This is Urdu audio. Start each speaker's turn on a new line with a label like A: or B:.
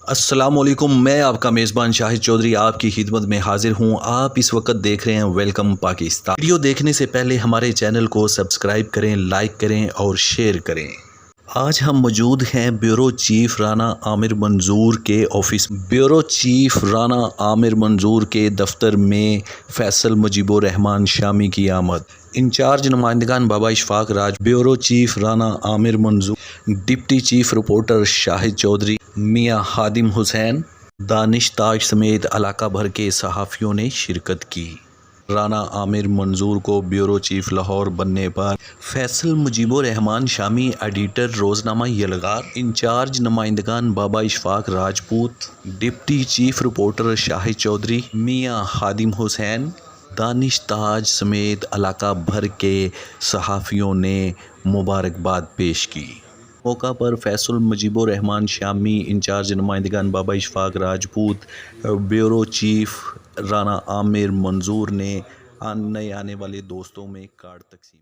A: السلام علیکم، میں آپ کا میزبان شاہد چودھری آپ کی خدمت میں حاضر ہوں۔ آپ اس وقت دیکھ رہے ہیں ویلکم پاکستان۔ ویڈیو دیکھنے سے پہلے ہمارے چینل کو سبسکرائب کریں، لائک کریں اور شیئر کریں۔ آج ہم موجود ہیں بیورو چیف رانا عامر منظور کے آفس۔ بیورو چیف رانا عامر منظور کے دفتر میں فیصل مجیب الرحمان شامی کی آمد۔ انچارج نمائندگان بابا اشفاق راج، بیورو چیف رانا عامر منظور، deputy chief reporter Shahid Chaudhry, Mian Khadim حسین، دانش تاج سمیت علاقہ بھر کے صحافیوں نے شرکت کی۔ رانا عامر منظور کو بیورو چیف لاہور بننے پر فیصل مجیب الرحمان شامی ایڈیٹر روزنامہ یلغار، انچارج نمائندگان Baba Ashfaq Rajput, deputy chief reporter Shahid Chaudhry, Mian Khadim حسین، دانش تاج سمیت علاقہ بھر کے صحافیوں نے مبارکباد پیش کی۔ موقع پر فیصل مجیب الرحمان شامی، انچارج نمائندگان بابا اشفاق راجپوت، بیورو چیف رانا عامر منظور نے نئے آنے والے دوستوں میں کارڈ تقسیم